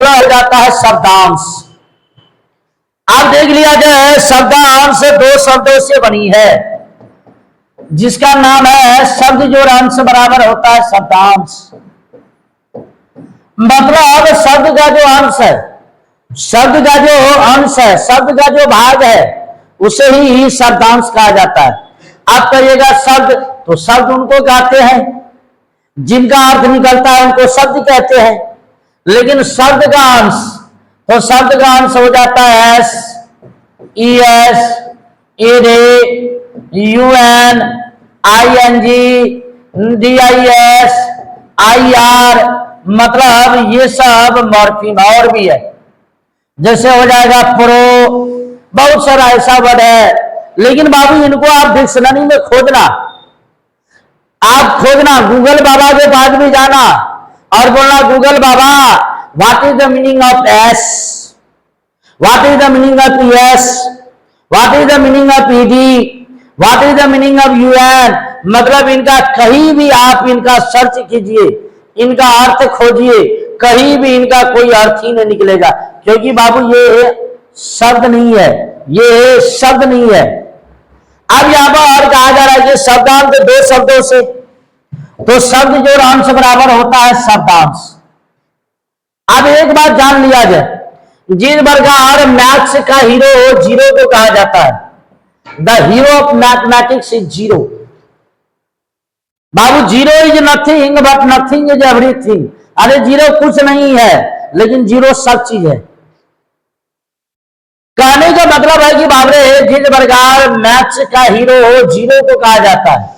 हो जाता है शब्दांश। आप देख लिया जाए शब्दांश दो शब्दों से बनी है, जिसका नाम है शब्द जोड़ अंश बराबर होता है शब्दांश। मतलब शब्द का जो अंश है, शब्द का जो अंश है, शब्द का जो भाग है, उसे ही शब्दांश कहा जाता है। आप कहिएगा शब्द, तो शब्द उनको कहते हैं जिनका अर्थ निकलता है, उनको शब्द कहते हैं। लेकिन शब्द का अंश, तो शब्द का अंश हो जाता है S, E S, A R, U N, I N G, D I S, I R, मतलब ये सब मॉर्फीम और भी है। जैसे हो जाएगा प्रो, बहुत सारा ऐसा वर्ड है। लेकिन बाबू इनको आप डिक्शनरी में खोजना, आप खोजना, गूगल बाबा के पास भी जाना और बोलना Google Baba what is the meaning of S, what is the meaning of S, what is the meaning of ED, what is the meaning of UN. मतलब इनका कहीं भी आप इनका सर्च कीजिए, इनका अर्थ खोजिए, कहीं भी इनका कोई अर्थ ही नहीं निकलेगा, क्योंकि बाबू ये शब्द नहीं है, ये शब्द नहीं है। अब यहां पर और कहा जा रहा है कि शब्दांश दो शब्दों से, तो शब्द जोड़ अंश बराबर होता है शब्दांश। अब एक बात जान लिया जाए, जिस प्रकार मैथ्स का हीरो जीरो को कहा जाता है, the hero of mathematics is zero. Babu zero is nothing but nothing is everything. अरे जीरो कुछ नहीं है, लेकिन जीरो सब चीज है। कहने का मतलब है कि बाबरे जिस प्रकार मैथ्स का हीरो हो जीरो को कहा जाता है,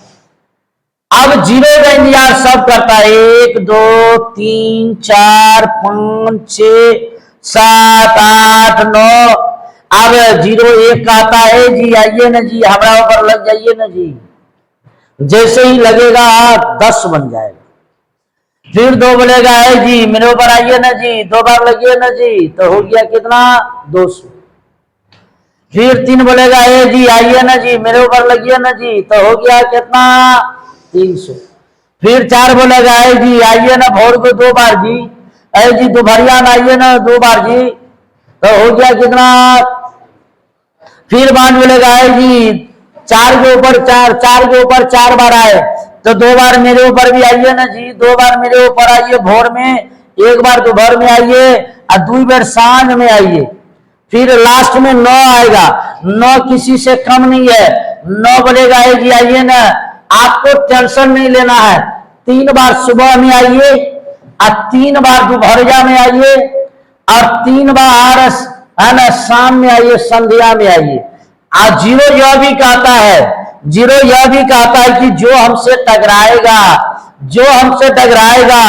अब जीरो का इंतजार सब करता है, 1 2 3 4 5 6 7 8 9। अब जीरो एक कहता है जी आइए ना जी, हमारा ऊपर लग जाइए ना जी, जैसे ही लगेगा 10 बन जाएगा। फिर 2 बोलेगा है जी मेरे ऊपर आइए ना जी, 2 बार लगिए ना जी, तो हो गया कितना 200। फिर 3 बोलेगा ए जी आइए ना जी, मेरे ऊपर लगिए ना जी, तो हो गया कितना 300। फिर 4 बोलेगा ए जी आइए ना भोर को 2 बार जी, ए जी दोपहरिया में आइए ना 2 बार जी, तो हो गया कितना। फिर 5 बोलेगा ए जी 4 के ऊपर 4, 4 के ऊपर 4 बार आए, तो 2 बार मेरे ऊपर भी आइए ना जी, 2 बार मेरे ऊपर आइए भोर में, 1 बार दोपहर में आइए और 2 बार सांझ में आइए। फिर लास्ट में 9 आएगा, 9 किसी से कम नहीं है। 9 बोलेगा है जी आइए ना, आपको टेंशन नहीं लेना है, 3 बार सुबह में आइए और 3 बार दोपहरिया में आइए और 3 बार है ना शाम में आइए, संध्या में आइए। और जीरो यह भी कहता है, जीरो यह भी कहता है कि जो हमसे टकराएगा, जो हमसे टकराएगा,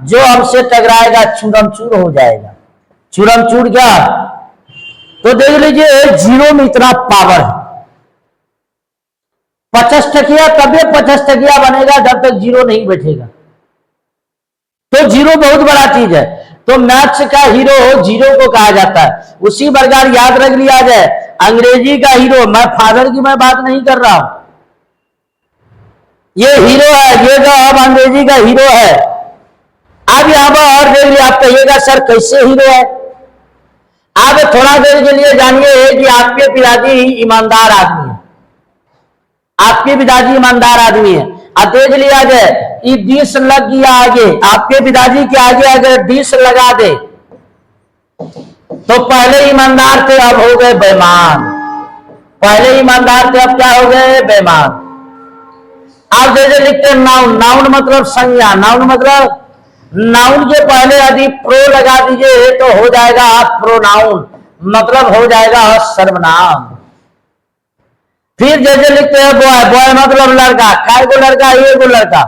जो हमसे टकराएगा चूरम चूर हो जाएगा। चूरम चूर क्या, तो देख लीजिए जीरो में इतना पावर है। 50 टकिया तब 50 टकिया बनेगा जब तक जीरो नहीं बैठेगा। तो जीरो बहुत बड़ा चीज है। तो मैथ्स का हीरो जीरो को कहा जाता है। उसी प्रकार याद रख लिया जाए, अंग्रेजी का हीरो, मैं फादर की मैं बात नहीं कर रहा हूं, ये हीरो है, ये जो अब अंग्रेजी का हीरो है। अब यहां पर और देख लिया, आप कहिएगा सर कैसे हीरो है। आप थोड़ा देर के लिए जानिए कि आपके पिताजी ईमानदार आदमी है, आपके पिताजी ईमानदार आदमी है। अब देख लिया जाए, ये 20 लग गया आगे, आपके पिताजी के आगे अगर 20 लगा दे तो पहले ईमानदार थे अब हो गए बेईमान, पहले ईमानदार थे अब क्या हो गए बेईमान। आप जैसे लिखते हैं नाउन, नाउन मतलब संज्ञा, नाउन मतलब नाउन के पहले यदि प्रो लगा दीजिए तो हो जाएगा प्रोनाउन, मतलब हो जाएगा सर्वनाम। फिर जैसे लिखते हैं बॉय, बॉय मतलब लड़का, काय को लड़का, एक लड़का,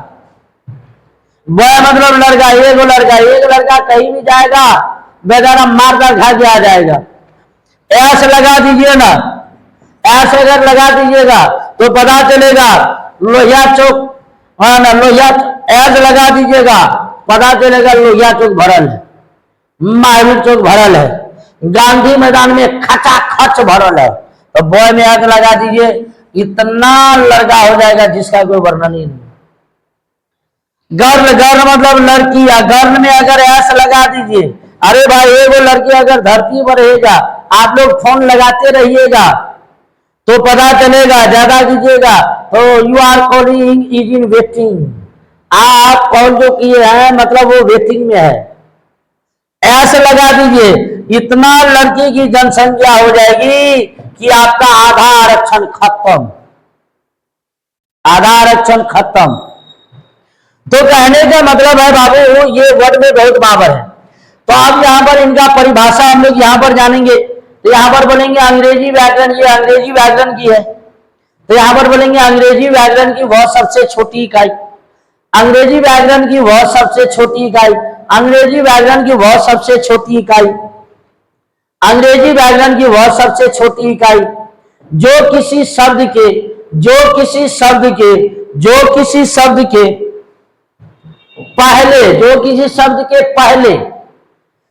बॉय मतलब लड़का, एक लड़का, एक लड़का कहीं भी जाएगा बेचारा मारकर खा के आ जाएगा। ऐस लगा दीजिए ना, ऐस अगर लगा दीजिएगा तो पता चलेगा लोहिया चौक, हाँ ना लोहिया, ऐस लगा दीजिएगा पता चलेगा लोहिया चौक भरल है, महावीर चौक भरल है, गांधी मैदान में खचा खच भरल है। तो बॉय में ऐस लगा दीजिए, इतना लड़का हो जाएगा जिसका कोई वर्णन ही नहीं। गर्ल, गर्ल मतलब लड़की, या गर्ल में अगर ऐस लगा दीजिए अरे भाई वो लड़की अगर धरती पर रहेगा, आप लोग फोन लगाते रहिएगा तो पता चलेगा, ज्यादा कीजिएगा तो you are calling is in waiting, आप कॉल जो किए हैं मतलब वो वेटिंग में है, ऐसे लगा दीजिए। इतना लड़की की जनसंख्या हो जाएगी कि आपका आधा आरक्षण खत्म, आधा आरक्षण खत्म। तो कहने का मतलब है बाबू ये वर्ड में बहुत पावर है। तो अब यहां पर इनका परिभाषा हम लोग यहां पर जानेंगे। तो यहां पर बोलेंगे अंग्रेजी व्याकरण, ये अंग्रेजी व्याकरण की है। तो यहां पर बोलेंगे अंग्रेजी व्याकरण की वह सबसे छोटी इकाई, अंग्रेजी व्याकरण की वह सबसे छोटी इकाई, अंग्रेजी व्याकरण की वह सबसे छोटी इकाई, अंग्रेजी व्याकरण की वह सबसे छोटी इकाई जो किसी शब्द के, जो किसी शब्द के, जो किसी शब्द के पहले, जो किसी शब्द के पहले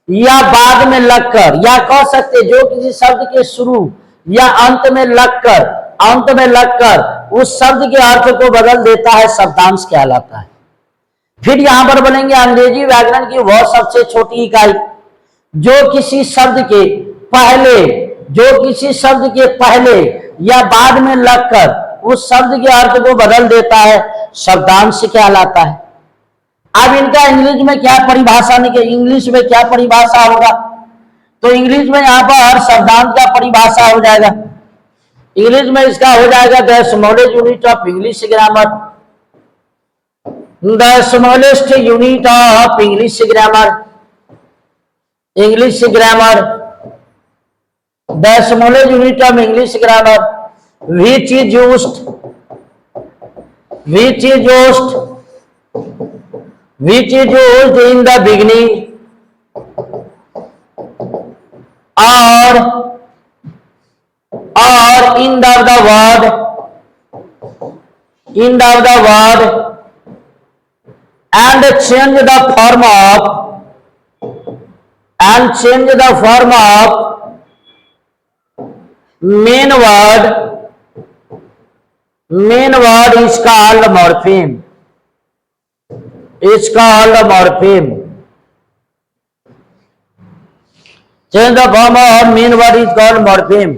या बाद में लगकर, या कह सकते जो किसी शब्द के शुरू या अंत में लगकर, अंत में लगकर उस शब्द के अर्थ को बदल देता है, शब्दांश कहलाता है। फिर यहां पर बोलेंगे अंग्रेजी व्याकरण की वह सबसे छोटी इकाई जो किसी शब्द के पहले, जो किसी शब्द के पहले या बाद में लगकर उस शब्द के अर्थ को बदल देता है, शब्दांश कहलाता है। अब इनका इंग्लिश में क्या परिभाषा निकले, इंग्लिश में क्या परिभाषा होगा? तो इंग्लिश में यहां पर शब्दांश का परिभाषा हो जाएगा। इंग्लिश में इसका हो जाएगा the smallest unit of English grammar, the smallest unit of English grammar, English grammar, the smallest unit of English grammar which is used, which is used, which is used in the beginning or end of the word, end of the word and change the form of, and change the form of main word, main word is called morpheme, is called morpheme. Change the form of main word is called morpheme.